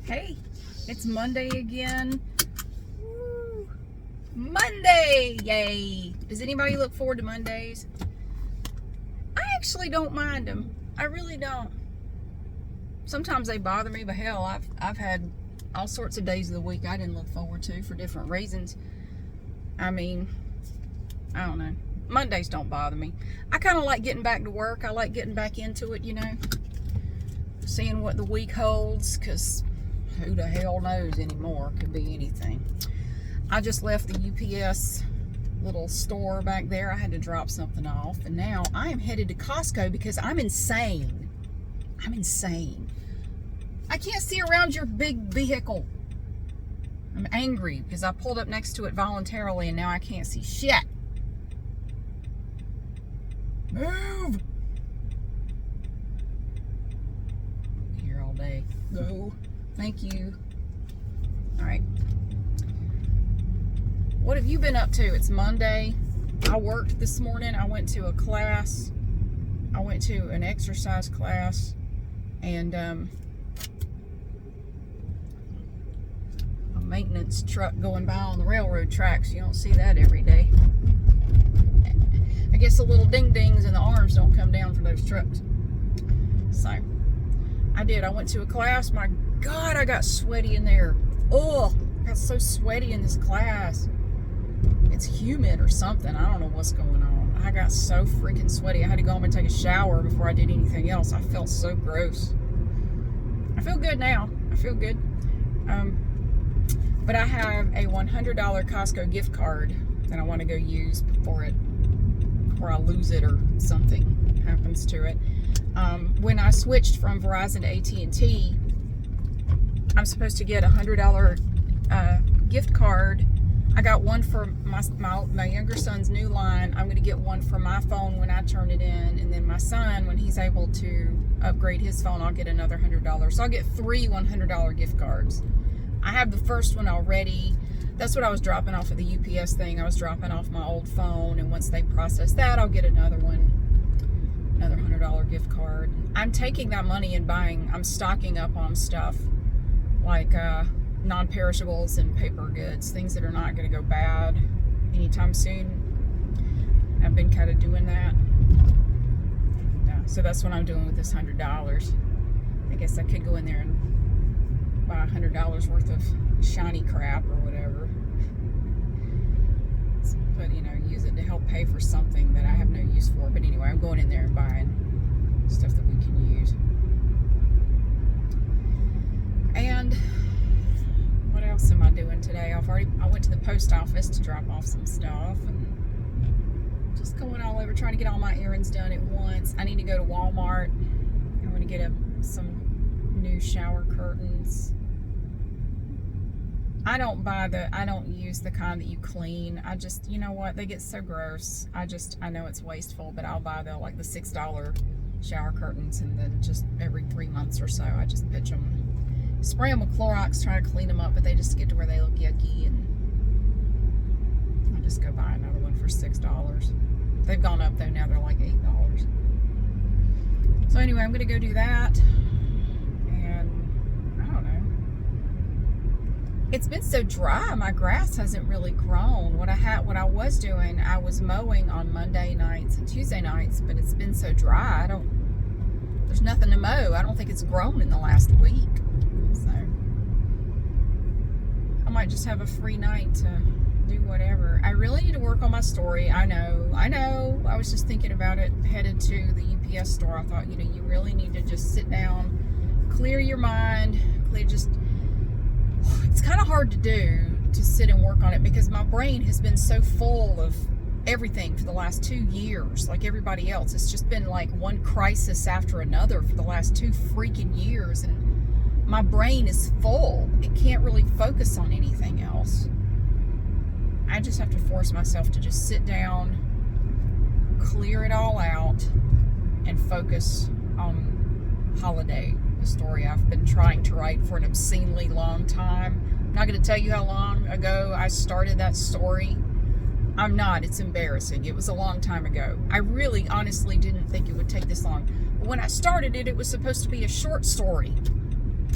Hey, it's Monday again. Woo. Monday! Yay! Does anybody look forward to Mondays? I actually don't mind them. I really don't. Sometimes they bother me, but hell, I've had all sorts of days of the week I didn't look forward to for different reasons. I mean, I don't know. Mondays don't bother me. I kind of like getting back to work. I like getting back into it, you know. Seeing what the week holds, because who the hell knows anymore? Could be anything. I just left the UPS little store back there. I had to drop something off, and now I am headed to Costco because I'm insane. I'm insane. I can't see around your big vehicle. I'm angry because I pulled up next to it voluntarily and now I can't see shit. Move! Here all day. Go. Thank you. All right. What have you been up to? It's Monday. I worked this morning. I went to a class. I went to an exercise class, and a maintenance truck going by on the railroad tracks. You don't see that every day. I guess the little ding-dings and the arms don't come down for those trucks. So, I did. I went to a class. My God, I got sweaty in there. Oh, I got so sweaty in this class. It's humid or something. I don't know what's going on. I got so freaking sweaty. I had to go home and take a shower before I did anything else. I felt so gross. I feel good now. I feel good. But I have a $100 Costco gift card that I want to go use before I lose it or something happens to it. When I switched from Verizon to AT&T, I'm supposed to get a $100 gift card. I got one for my younger son's new line. I'm going to get one for my phone when I turn it in, and then my son, when he's able to upgrade his phone, I'll get another $100. So I'll get 3 $100 gift cards. I have the first one already. That's what I was dropping off at the UPS thing. I was dropping off my old phone, and once they process that, I'll get another one, another $100 gift card. I'm taking that money and I'm stocking up on stuff like non-perishables and paper goods, things that are not going to go bad anytime soon. I've been kind of doing that. Yeah, so that's what I'm doing with this $100. I guess I could go in there and buy $100 worth of shiny crap or whatever, but you know, use it to help pay for something that I have no use for. But anyway, I'm going in there and buying stuff that we can use. And what else am I doing today? I went to the post office to drop off some stuff, and just going all over trying to get all my errands done at once. I need to go to Walmart. I'm going to get some new shower curtains. I don't use the kind that you clean. I just, you know what, they get so gross. I know it's wasteful, but I'll buy the $6 shower curtains, and then just every 3 months or so, I just pitch them. Spray them with Clorox, try to clean them up, but they just get to where they look yucky, and I just go buy another one for $6. They've gone up though, now they're like $8. So anyway, I'm going to go do that, and I don't know. It's been so dry, my grass hasn't really grown. What I was doing, I was mowing on Monday nights and Tuesday nights, but it's been so dry, there's nothing to mow. I don't think it's grown in the last week. So I might just have a free night to do whatever. I really need to work on my story. I know. I was just thinking about it, headed to the UPS store. I thought, you really need to just sit down, clear your mind, it's kind of hard to do, to sit and work on it, because my brain has been so full of everything for the last 2 years, like everybody else. It's just been like one crisis after another for the last 2 freaking years, and my brain is full. It can't really focus on anything else. I just have to force myself to just sit down, clear it all out, and focus on Holiday, the story I've been trying to write for an obscenely long time. I'm not going to tell you how long ago I started that story. I'm not. It's embarrassing. It was a long time ago. I really honestly didn't think it would take this long. But when I started it, it was supposed to be a short story.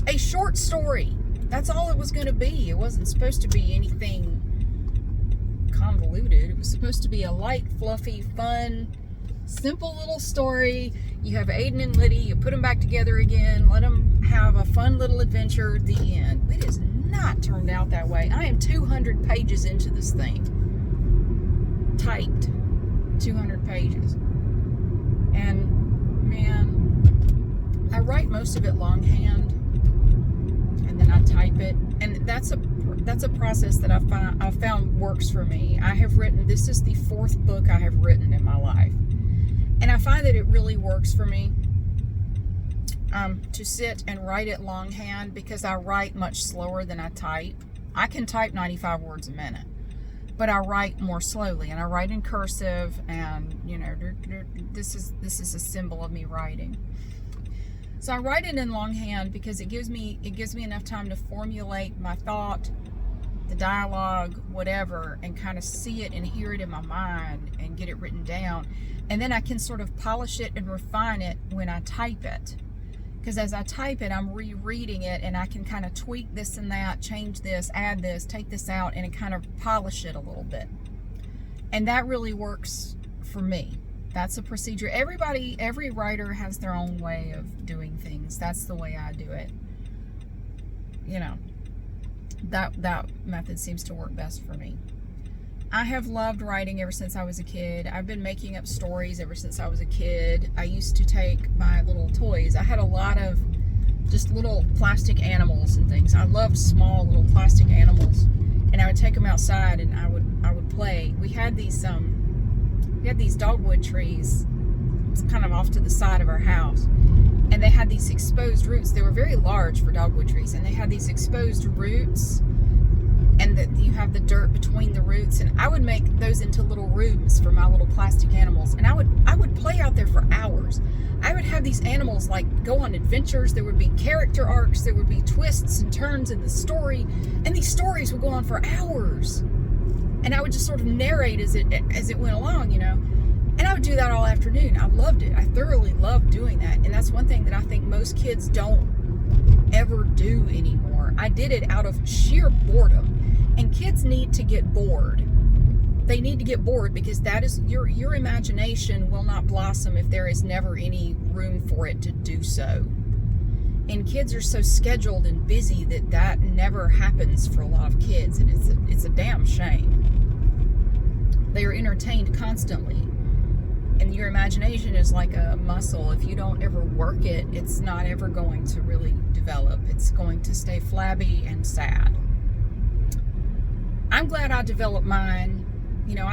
A short story. That's all it was going to be. It wasn't supposed to be anything convoluted. It was supposed to be a light, fluffy, fun, simple little story. You have Aiden and Liddy, you put them back together again, let them have a fun little adventure, the end. It has not turned out that way. I am 200 pages into this thing. Typed 200 pages. And man, I write most of it longhand, and then I type it, and that's a process that I found works for me. I have written, this is the 4th book I have written in my life, and I find that it really works for me to sit and write it longhand, because I write much slower than I type. I can type 95 words a minute, but I write more slowly, and I write in cursive, and you know, this is a symbol of me writing. So I write it in longhand because it gives me enough time to formulate my thought, the dialogue, whatever, and kind of see it and hear it in my mind and get it written down. And then I can sort of polish it and refine it when I type it. Because as I type it, I'm rereading it, and I can kind of tweak this and that, change this, add this, take this out, and kind of polish it a little bit. And that really works for me. That's a procedure. Every writer has their own way of doing things. That's the way I do it. You know, that method seems to work best for me. I have loved writing ever since I was a kid. I've been making up stories ever since I was a kid. I used to take my little toys. I had a lot of just little plastic animals and things. I loved small little plastic animals, and I would take them outside and I would play. We had these dogwood trees. It's kind of off to the side of our house, and they had these exposed roots. They were very large for dogwood trees, and they had these exposed roots, and that you have the dirt between the roots, and I would make those into little rooms for my little plastic animals, and I would play out there for hours. I would have these animals like go on adventures. There would be character arcs, there would be twists and turns in the story, and these stories would go on for hours, and I would just sort of narrate as it went along, you know. And I would do that all afternoon. I loved it. I thoroughly loved doing that, and that's one thing that I think most kids don't ever do anymore. I did it out of sheer boredom. And kids need to get bored. They need to get bored, because that is your imagination will not blossom if there is never any room for it to do so. And kids are so scheduled and busy that never happens for a lot of kids, and it's a damn shame. They are entertained constantly, and your imagination is like a muscle. If you don't ever work it, it's not ever going to really develop. It's going to stay flabby and sad. I'm glad I developed mine. You know,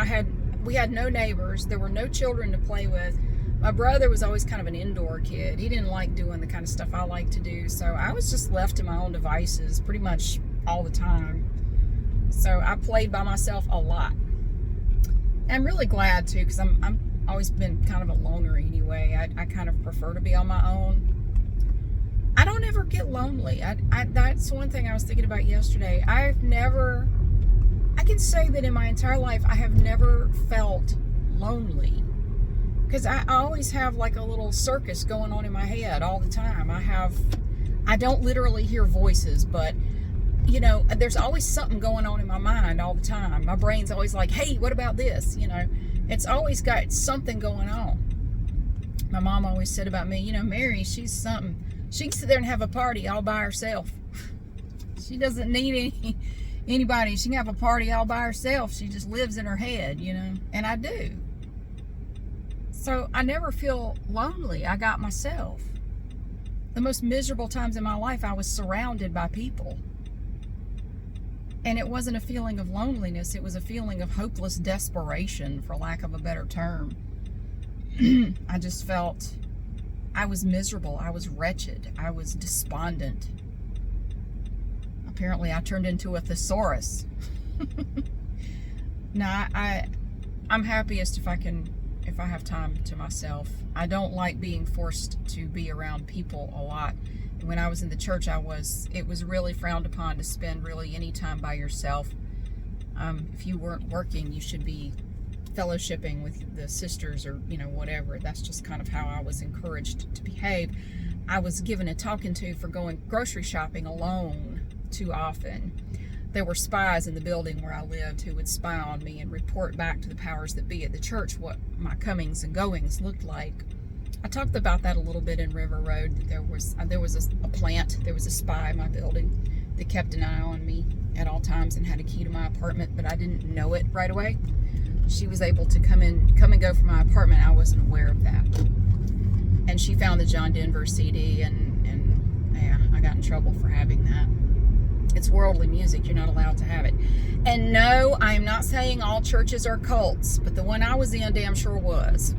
we had no neighbors. There were no children to play with. My brother was always kind of an indoor kid. He didn't like doing the kind of stuff I like to do. So I was just left to my own devices pretty much all the time. So I played by myself a lot. And I'm really glad too, because I'm always been kind of a loner anyway. I kind of prefer to be on my own. I don't ever get lonely. That's one thing I was thinking about yesterday. I can say that in my entire life, I have never felt lonely, because I always have like a little circus going on in my head all the time. I don't literally hear voices, but you know, there's always something going on in my mind all the time. My brain's always like, hey, what about this? You know, it's always got something going on. My mom always said about me, you know, Mary, she's something. She can sit there and have a party all by herself. She doesn't need anybody. She can have a party all by herself. She just lives in her head, you know, and I do. So I never feel lonely. I got myself. The most miserable times in my life, I was surrounded by people. And it wasn't a feeling of loneliness. It was a feeling of hopeless desperation, for lack of a better term. I just felt I was miserable. I was wretched. I was despondent. Apparently I turned into a thesaurus. No, I'm happiest if I have time to myself. I don't like being forced to be around people a lot. When I was in the church, it was really frowned upon to spend really any time by yourself. If you weren't working, you should be fellowshipping with the sisters, or you know, whatever. That's just kind of how I was encouraged to behave. I was given a talking to for going grocery shopping alone. too often. There were spies in the building where I lived who would spy on me and report back to the powers that be at the church what my comings and goings looked like. I talked about that a little bit in River Road. That there was a plant, there was a spy in my building that kept an eye on me at all times and had a key to my apartment, but I didn't know it right away. She was able to come and go from my apartment. I wasn't aware of that. And she found the John Denver CD, and yeah, I got in trouble for having that. It's worldly music. You're not allowed to have it. And no, I am not saying all churches are cults, but the one I was in damn sure was.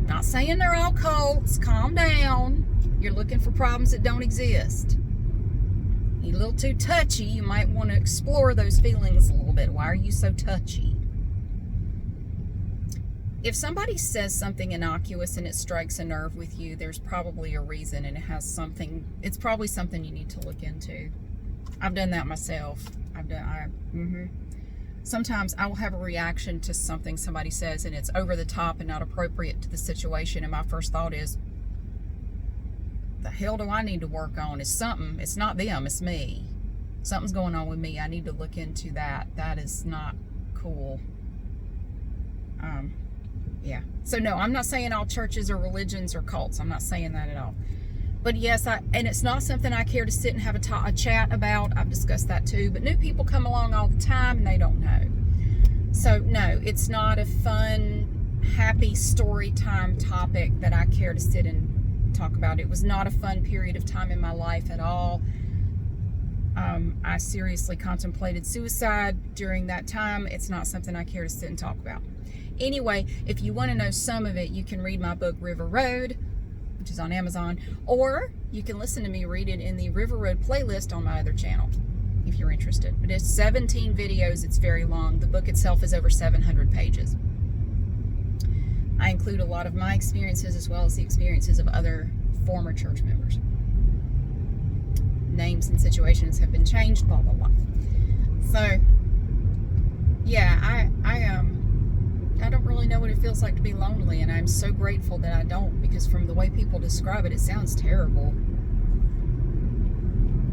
Not saying they're all cults. Calm down. You're looking for problems that don't exist. You're a little too touchy. You might want to explore those feelings a little bit. Why are you so touchy? If somebody says something innocuous and it strikes a nerve with you, there's probably a reason, and it's probably something you need to look into. I've done that myself. Sometimes I will have a reaction to something somebody says and it's over the top and not appropriate to the situation, and my first thought is, the hell do I need to work on? It's not them, it's me. Something's going on with me. I need to look into that. That is not cool. Yeah. So no, I'm not saying all churches or religions or cults. I'm not saying that at all. But yes, and it's not something I care to sit and have a chat about. I've discussed that too. But new people come along all the time and they don't know. So no, it's not a fun, happy story time topic that I care to sit and talk about. It was not a fun period of time in my life at all. I seriously contemplated suicide during that time. It's not something I care to sit and talk about. Anyway, if you want to know some of it, you can read my book, River Road, which is on Amazon, or you can listen to me read it in the River Road playlist on my other channel, if you're interested. But it's 17 videos. It's very long. The book itself is over 700 pages. I include a lot of my experiences as well as the experiences of other former church members. Names and situations have been changed, blah, blah, blah. So, yeah, I don't really know what it feels like to be lonely, and I'm so grateful that I don't, because from the way people describe it, it sounds terrible.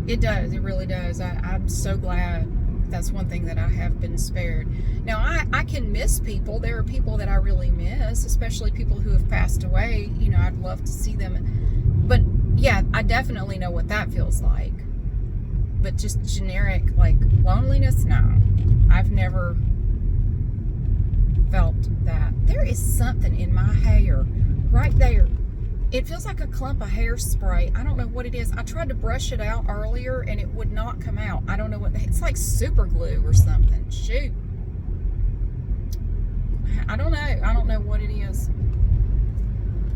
It does. It really does. I'm so glad that's one thing that I have been spared. Now, I can miss people. There are people that I really miss, especially people who have passed away. You know, I'd love to see them. But, yeah, I definitely know what that feels like. But just generic, like, loneliness, no. I've never felt that. There is something in my hair right there. It feels like a clump of hairspray. I don't know what it is. I tried to brush it out earlier and it would not come out. I don't know what it's like, super glue or something. Shoot. I don't know. I don't know what it is.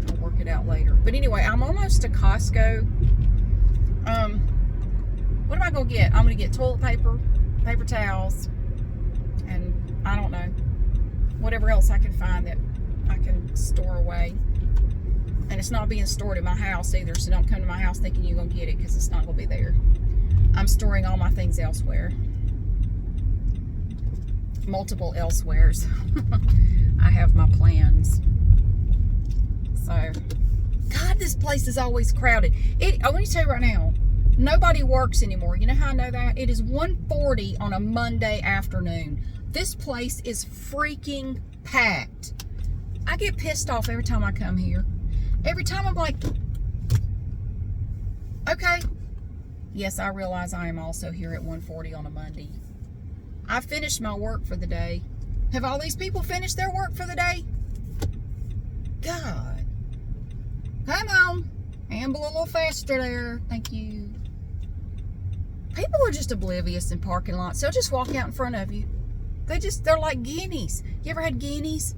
I'll work it out later. But anyway, I'm almost to Costco. What am I going to get? I'm going to get toilet paper, paper towels, and I don't know, whatever else I can find that I can store away. And it's not being stored in my house either, so don't come to my house thinking you're going to get it, because it's not going to be there. I'm storing all my things elsewhere. Multiple elsewheres. I have my plans. So, God, this place is always crowded. I want to tell you right now, nobody works anymore. You know how I know that? It is 1:40 on a Monday afternoon. This place is freaking packed. I get pissed off every time I come here. Every time I'm like, okay. Yes, I realize I am also here at 1:40 on a Monday. I finished my work for the day. Have all these people finished their work for the day? God. Come on. Amble a little faster there. Thank you. People are just oblivious in parking lots. They'll just walk out in front of you. They're like guineas. You ever had guineas?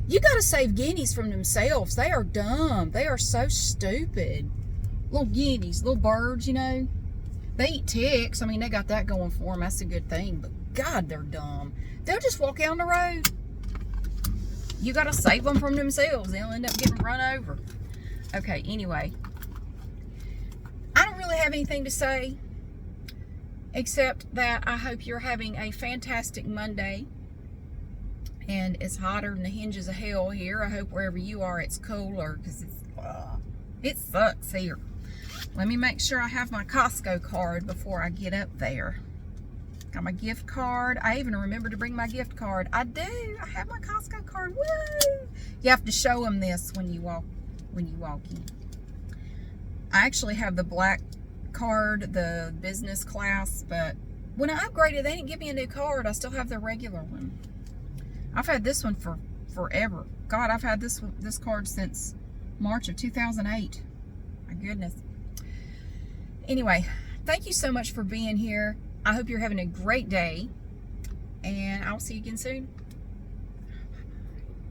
You got to save guineas from themselves. They are dumb. They are so stupid. Little guineas, little birds, you know. They eat ticks. I mean, they got that going for them. That's a good thing. But God, they're dumb. They'll just walk out on the road. You got to save them from themselves. They'll end up getting run over. Okay, anyway. I don't really have anything to say, except that I hope you're having a fantastic Monday. And it's hotter than the hinges of hell here. I hope wherever you are it's cooler, because it sucks here. Let me make sure I have my Costco card before I get up there. Got my gift card. I even remember to bring my gift card. I do. I have my Costco card. Woo! You have to show them this when you walk in. I actually have the black card, the business class, but when I upgraded, they didn't give me a new card. I still have the regular one. I've had this one for forever. God, I've had this card since March of 2008. My goodness. Anyway, thank you so much for being here. I hope you're having a great day, and I'll see you again soon.